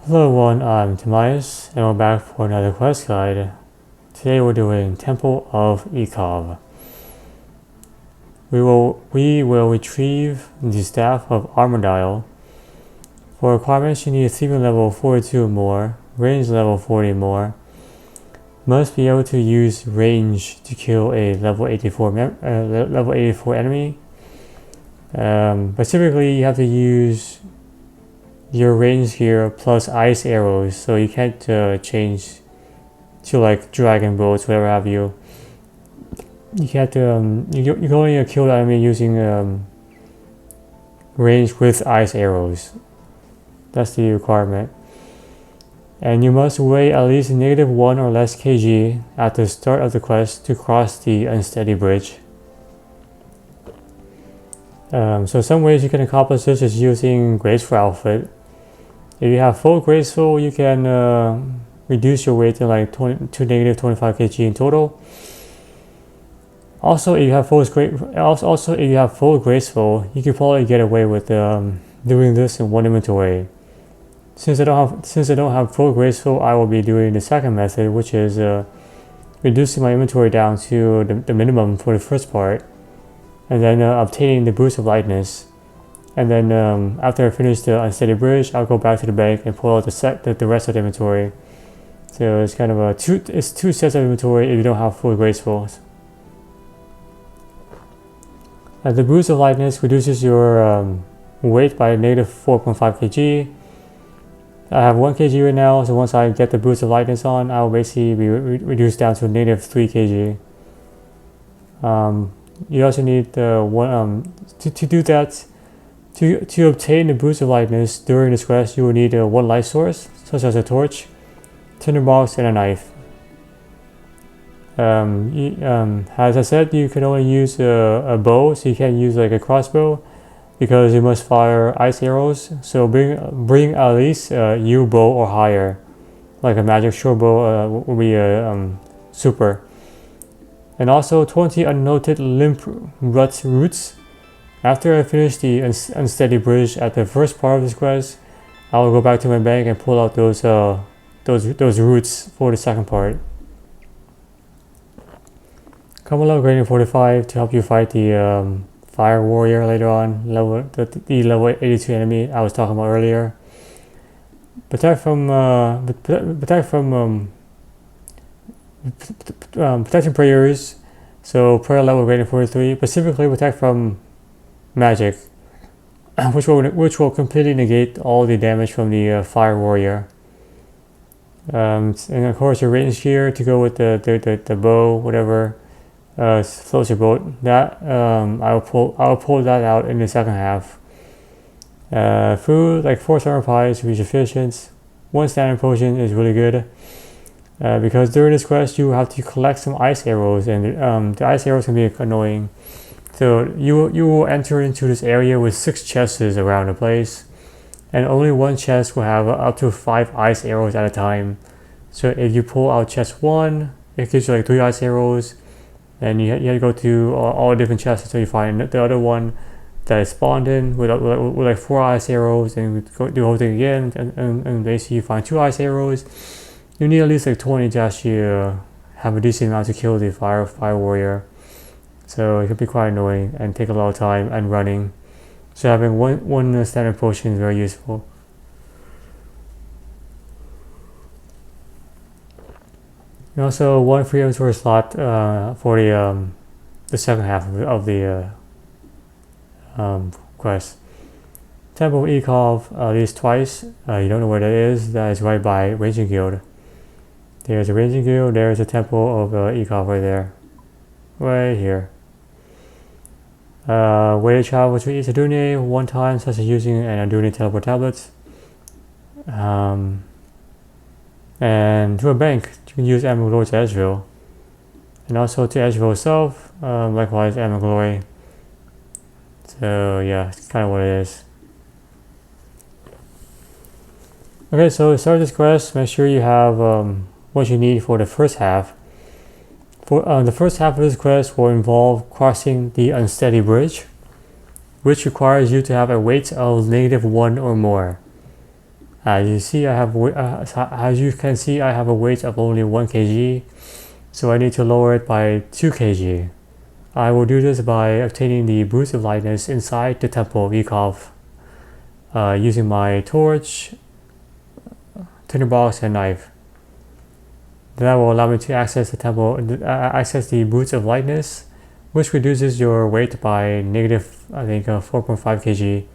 Hello everyone, I'm Tobias, and we're back for another quest guide. Today we're doing Temple of Ikov. We will retrieve the Staff of Armadile. For requirements, you need a Thieving level 42 or more, range level 40 or more. Must be able to use range to kill a level 84 enemy. But typically you have to use your range here plus ice arrows, so you can't change to like dragon bolts, whatever have you. You can't you can only kill the enemy using range with ice arrows. That's the requirement. And you must weigh at least -1 or less kg at the start of the quest to cross the unsteady bridge. So some ways you can accomplish this is using Graceful outfit. If you have full Graceful, you can reduce your weight to like to -25 kg in total. Also, if you have full Graceful, you can probably get away with doing this in one inventory. Since I don't have full Graceful, I will be doing the second method, which is reducing my inventory down to the minimum for the first part, and then obtaining the boost of lightness. And then after I finish the unsteady bridge, I'll go back to the bank and pull out the rest of the inventory. So it's kind of two sets of inventory if you don't have full Graceful. The boost of lightness reduces your weight by -4.5 kg. I have 1 kg right now, so once I get the boost of lightness on, I will basically be reduced down to -3 kg. You also need to do that. To obtain the boost of lightness during this quest, you will need one light source, such as a torch, tinderbox, and a knife. As I said, you can only use a bow, so you can't use like a crossbow, because you must fire ice arrows. So bring at least U bow or higher, like a magic short bow will be super. And also 20 unnoted limp roots. After I finish the unsteady bridge at the first part of this quest, I will go back to my bank and pull out those roots for the second part. Come along, grading 45 to help you fight the fire warrior later on, the level 82 enemy I was talking about earlier. Protect from protection prayers. So prayer level grading 43, specifically protect from magic, which will completely negate all the damage from the fire warrior. And of course your range gear to go with the bow, whatever floats your boat. That I'll pull that out in the second half. Food like 4 summer pies will be sufficient. 1 standard potion is really good. Because during this quest you have to collect some ice arrows, and the ice arrows can be annoying. So you will enter into this area with 6 chests around the place, and only one chest will have up to 5 ice arrows at a time. So if you pull out chest 1, it gives you like 3 ice arrows, and you have to go to all different chests until you find the other one that is spawned in with like 4 ice arrows, and do the whole thing again, and basically you find 2 ice arrows. You need at least like 20 to actually have a decent amount to kill the fire warrior. So it can be quite annoying and take a lot of time and running. So having one standard potion is very useful. And also 1 free inventory slot for the second half of the quest. Temple of Ikov, at least twice. You don't know where that is. That is right by Ranging Guild. There's a Ranging Guild. There's a Temple of Ikov right there, right here. Way to travel to East Adune 1 time, such as using an Adune teleport tablet. And to a bank, you can use Amber Glory to Edgeville. And also to Edgeville itself, likewise Amber Glory. So yeah, it's kind of what it is. Okay, so to start this quest, make sure you have what you need for the first half. For the first half of this quest will involve crossing the unsteady bridge, which requires you to have a weight of -1 or more. As you can see, I have a weight of only 1 kg, so I need to lower it by 2 kg. I will do this by obtaining the boost of lightness inside the temple of Ikov, using my torch, tinderbox, and knife. That will allow me to access the temple, access the boots of lightness, which reduces your weight by negative, I think, 4.5 kg.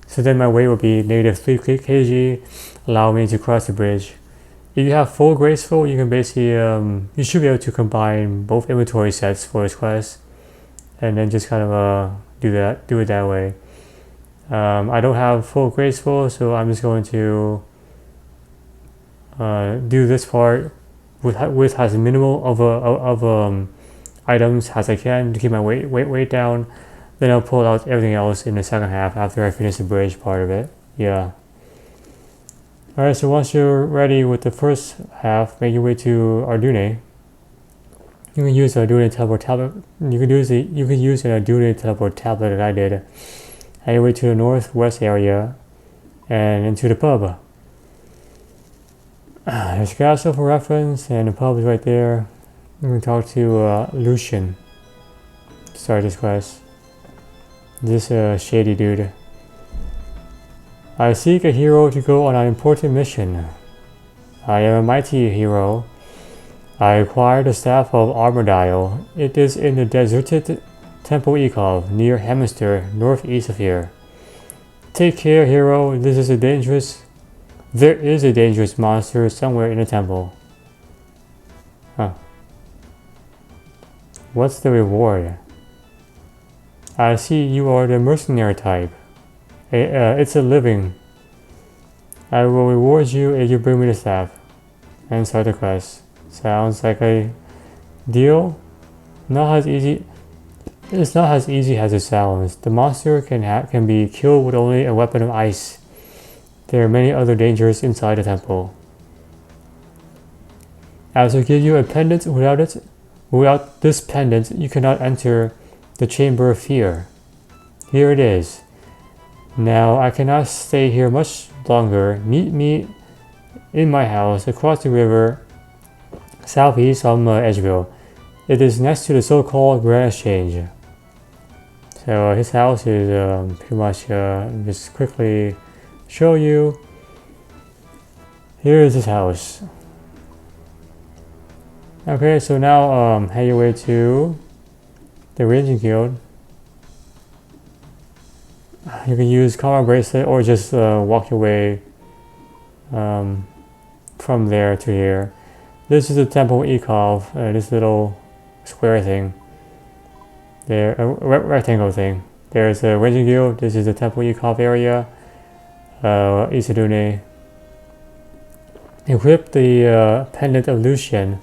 So then my weight will be negative 3 kg, allowing me to cross the bridge. If you have full graceful, you can basically, you should be able to combine both inventory sets for this quest, and then just kind of do it that way. I don't have full graceful, so I'm just going to do this part with as minimal of items as I can to keep my weight down. Then I'll pull out everything else in the second half after I finish the bridge part of it. Yeah. Alright, so once you're ready with the first half, make your way to Ardune. You can use an Ardune teleport tablet. You can use an Ardune teleport tablet that I did. Head your way to the northwest area and into the pub. There's a castle for reference, and the pub is right there. You can talk to Lucien to start this quest. This shady dude. I seek a hero to go on an important mission. I am a mighty hero. I acquired the staff of Armadile. It is in the deserted Temple Ikov, near Hemister, northeast of here. Take care, hero. There is a dangerous monster somewhere in the temple. Huh. What's the reward? I see you are the mercenary type. It's a living. I will reward you if you bring me the staff. And start the quest. Sounds like a deal. It's not as easy as it sounds. The monster can be killed with only a weapon of ice. There are many other dangers inside the temple. I will give you a pendant. Without this pendant, you cannot enter the Chamber of Fear. Here it is. Now I cannot stay here much longer. Meet me in my house across the river, southeast from Edgeville. It is next to the so-called Grand Exchange. So his house is pretty much, just quickly show you. Here is his house. Okay, so now head your way to the Ranging Guild. You can use Karma Bracelet or just walk your way from there to here. This is the Temple Ikov, this little square thing. There, a rectangle thing. There's a Ranging Guild. This is the Temple Ikov area. Isadune. Equip the pendant of Lucien.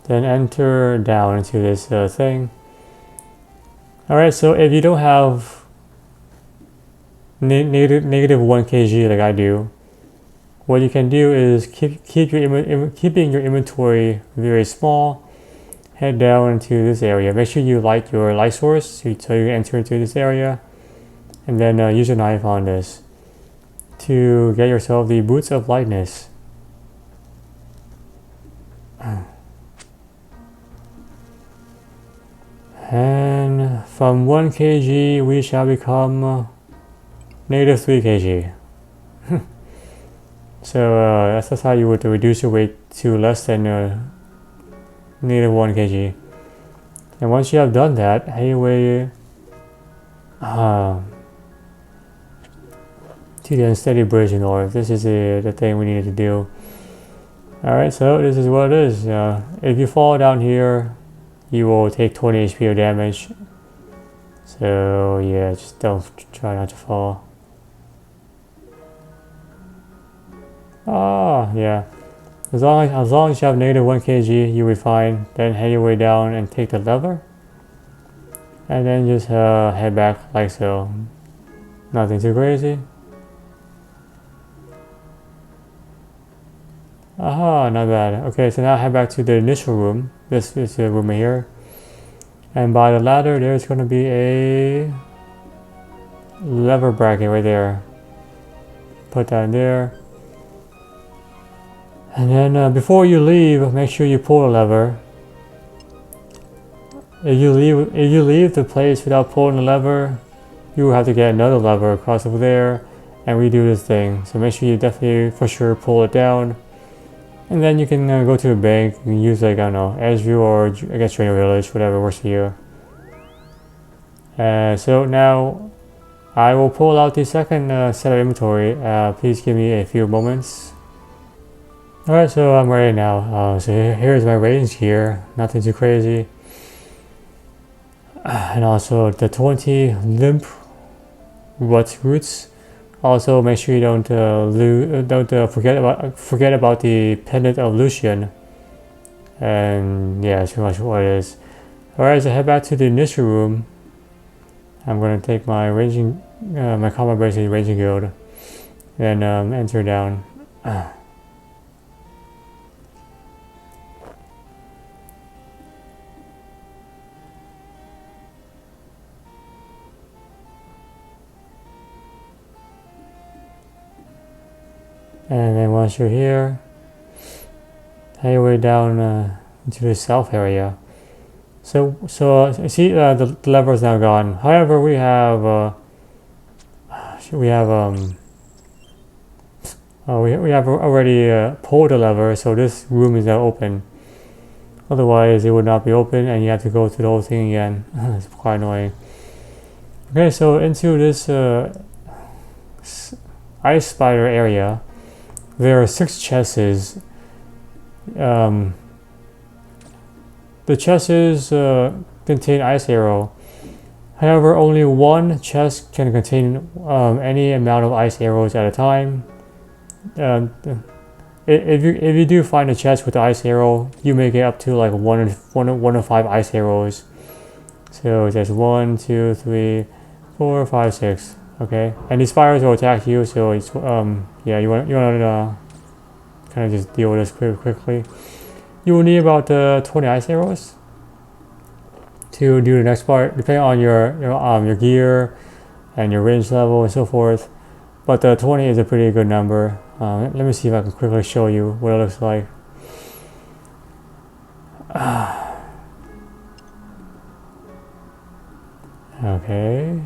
Then enter down into this thing. Alright, so if you don't have negative 1 kg like I do, what you can do is keeping your inventory very small. Head down into this area. Make sure you light your light source so you enter into this area, and then use your knife on this to get yourself the boots of lightness. And from 1 kg we shall become negative 3 kg. So that's how you would reduce your weight to less than negative 1 kg. And once you have done that, head your way to the unsteady bridge north. This is the thing we needed to do. Alright, so this is what it is. If you fall down here, you will take 20 HP of damage. So yeah, just don't try not to fall. Oh yeah. As long as you have negative 1 kg, you'll be fine. Then head your way down and take the lever. And then just head back like so. Nothing too crazy. Aha, not bad. Okay, so now head back to the initial room. This is the room here. And by the ladder, there's going to be a lever bracket right there. Put that in there. And then before you leave, make sure you pull a lever. If you leave the place without pulling the lever, you will have to get another lever across over there and redo this thing. So make sure you definitely for sure pull it down. And then you can go to the bank and use like, I don't know, Edgeview or I guess Trainer Village, whatever works for you. So now I will pull out the second set of inventory. Please give me a few moments. Alright, so I'm ready now. So here's my range gear, nothing too crazy. And also the 20 limp roots. Also make sure you don't forget about the pendant of Lucien. And yeah, that's pretty much what it is. Alright, so head back to the initial room. I'm going to take my my combat bracelet ranging guild, and enter down. And then once you're here, head your way down into the south area. So see the lever is now gone. However, we have already pulled the lever, so this room is now open. Otherwise, it would not be open, and you have to go through the whole thing again. It's quite annoying. Okay, so into this ice spider area, there are 6 chests. The chests contain ice arrow. However, only one chest can contain any amount of ice arrows at a time. If you do find a chest with the ice arrow, you may get up to like one of 5 ice arrows. So there's 1, 2, 3, 4, 5, 6. Okay, and these spiders will attack you. So it's yeah, you want to kind of just deal with this quickly. You will need about 20 ice arrows to do the next part, depending on your gear and your range level and so forth. But 20 is a pretty good number. Let me see if I can quickly show you what it looks like. Okay.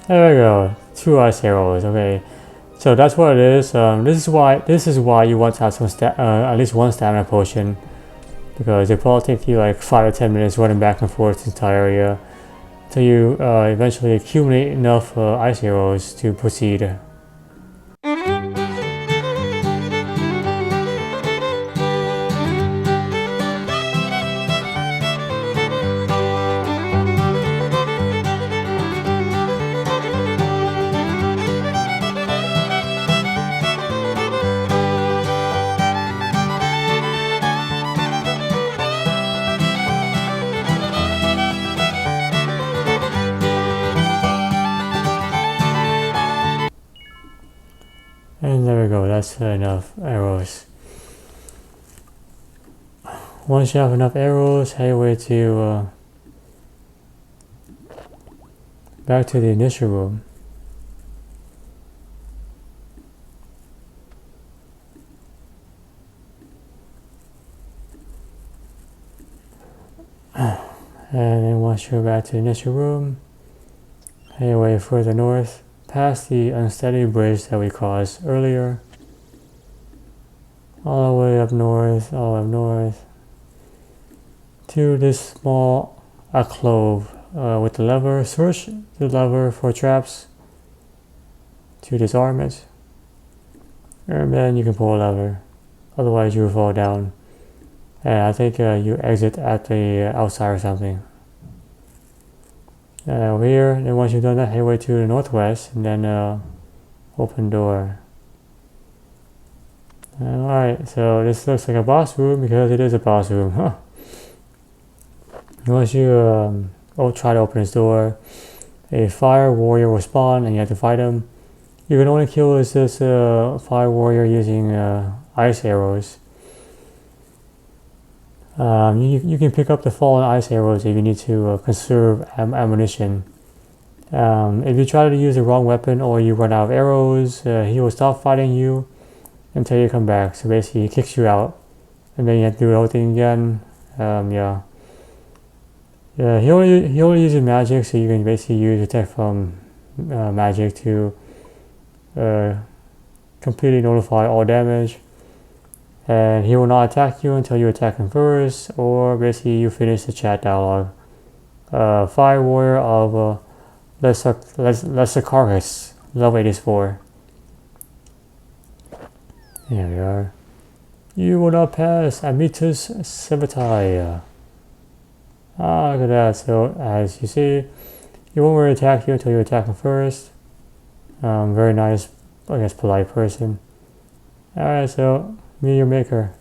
There we go, 2 ice arrows. Okay, so that's what it is. This is why you want to have some at least 1 stamina potion, because it probably take you like 5 to 10 minutes running back and forth this entire area until you eventually accumulate enough ice arrows to proceed. And there we go, that's enough arrows. Once you have enough arrows, head your way to back to the initial room. And then once you're back to the initial room, head your way further north, past the unsteady bridge that we crossed earlier, all the way up north, to this small alcove with the lever. Search the lever for traps to disarm it, and then you can pull a lever, otherwise you will fall down. And I think you exit at the outside or something. Over here, and once you've done that, head way to the northwest, and then open door. Alright, so this looks like a boss room because it is a boss room. Huh. Once you try to open this door, a fire warrior will spawn and you have to fight him. You can only kill this fire warrior using ice arrows. You can pick up the fallen ice arrows if you need to conserve ammunition. If you try to use the wrong weapon or you run out of arrows, he will stop fighting you until you come back. So basically he kicks you out and then you have to do the whole thing again. Yeah, he only uses magic, so you can basically use attack from magic to completely nullify all damage. And he will not attack you until you attack him first, or basically you finish the chat dialogue. Fire warrior of Lesser level 84. Here we are. You will not pass Amitus Sevatai. Look at that. So as you see, he won't really attack you until you attack him first. Very nice, I guess, polite person. Alright, so me your maker.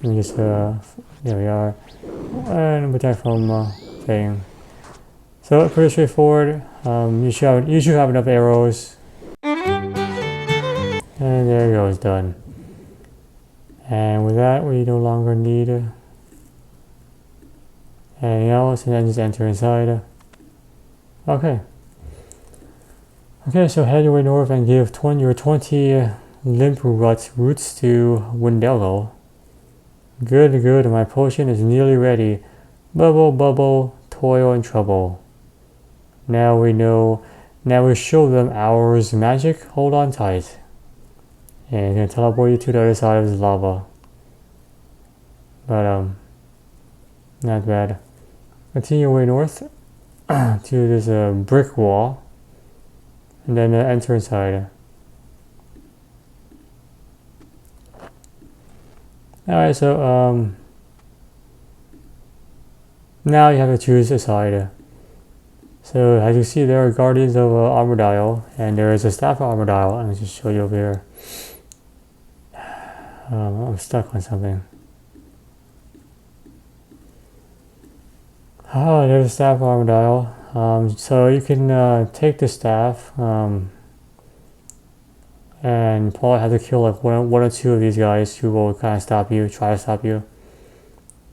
Let me just here we are. And attack from thing. So pretty straightforward. You should have enough arrows. And there it goes, done. And with that, we no longer need anything else, and then just enter inside. Okay. Okay, so head your way north and give your 20 limp roots to Wendello. Good, my potion is nearly ready. Bubble, toil and trouble. Now we show them ours magic, hold on tight. And it's gonna teleport you to the other side of the lava. But not bad. Continue your way north to this brick wall. And then enter inside. Alright, so now you have to choose a side. So as you see, there are guardians of Armadillo, and there is a staff of Armadillo. Let me just show you over here. I'm stuck on something. There's a staff of Armadillo. So you can take the staff and probably have to kill like one or two of these guys who will kind of try to stop you.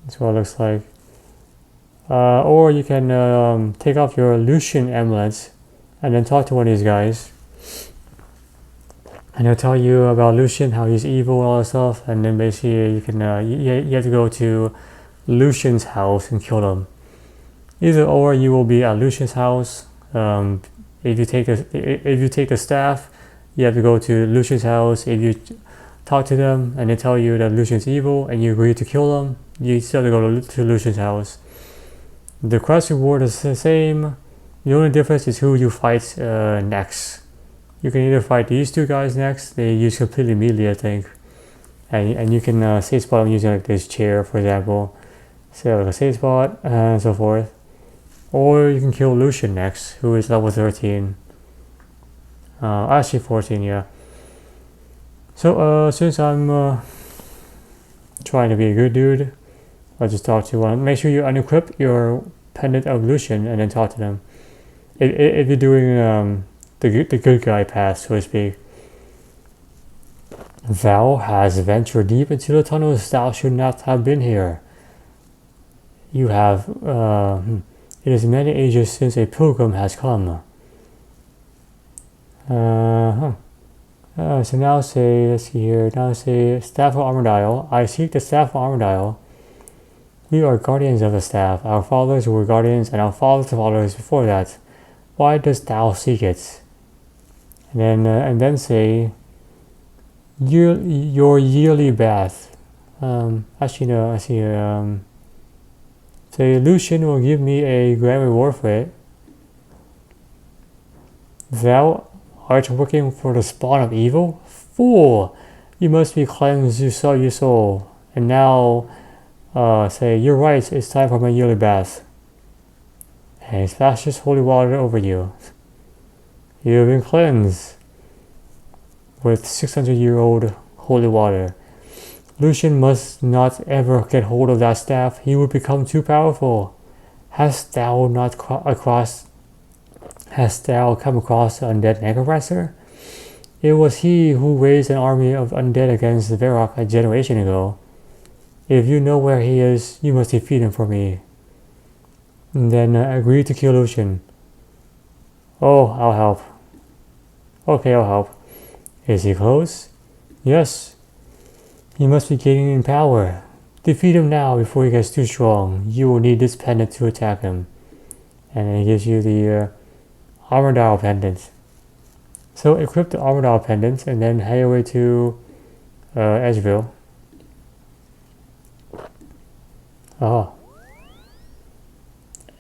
That's what it looks like. Or you can take off your Lucien amulets and then talk to one of these guys. And he'll tell you about Lucien, how he's evil and all that stuff. And then basically you can you have to go to Lucien's house and kill him. Either or, you will be at Lucien's house. If you take the staff, you have to go to Lucien's house. If you talk to them and they tell you that Lucien's evil and you agree to kill them, you still have to go to Lucien's house. The quest reward is the same. The only difference is who you fight next. You can either fight these two guys next. They use completely melee, I think. And you can save spot them using like this chair, for example. So like a save spot and so forth. Or you can kill Lucien next, who is level 13. Actually 14, yeah. So since I'm trying to be a good dude, I'll just talk to one. Make sure you unequip your pendant of Lucien and then talk to them. If you're doing the good guy path, so to speak. Thou hast ventured deep into the tunnels. Thou should not have been here. You have. It is many ages since a pilgrim has come. So now say, let's see here. Now say, Staff of Armadillo. I seek the Staff of Armadillo. We are guardians of the staff. Our fathers were guardians, and our fathers' fathers before that. Why dost thou seek it? And then say, your yearly bath. Actually no, I see here. Say Lucien will give me a grand reward for it. Thou art working for the spawn of evil? Fool! You must be cleansed, you saw your soul. And now, say, you're right, it's time for my yearly bath. And he splashes holy water over you. You have been cleansed with 600-year-old holy water. Lucien must not ever get hold of that staff. He would become too powerful. Hast thou not crossed Hast thou come across the undead necromancer? It was he who raised an army of undead against Varrock a generation ago. If you know where he is, you must defeat him for me. And then agree to kill Lucien. Oh, I'll help. Okay, I'll help. Is he close? Yes. He must be gaining in power. Defeat him now before he gets too strong. You will need this pendant to attack him. And then it gives you the Armadile pendant. So equip the Armadile pendant and then head away to Edgeville. Oh.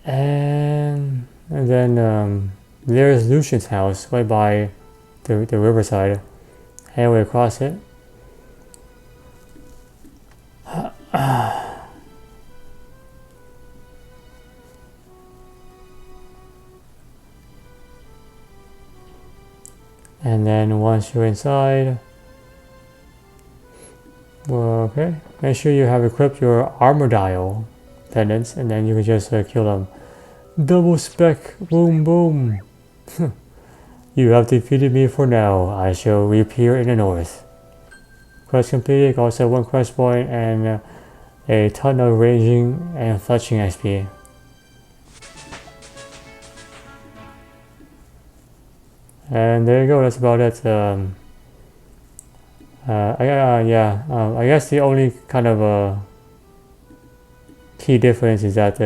And then there's Lucien's house right by the riverside. Head away across it. And then once you're inside, well, okay, make sure you have equipped your Armadile pendants, and then you can just kill them. Double spec, boom boom. You have defeated me for now. I shall reappear in the north. Quest completed, also 1 quest point and a ton of ranging and fletching XP. And there you go, that's about it. I guess the only kind of key difference is that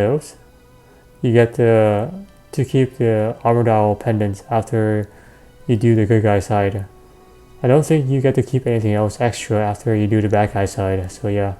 you get to keep the Armadile pendant after you do the good guy side. I don't think you get to keep anything else extra after you do the bad guy side, so yeah.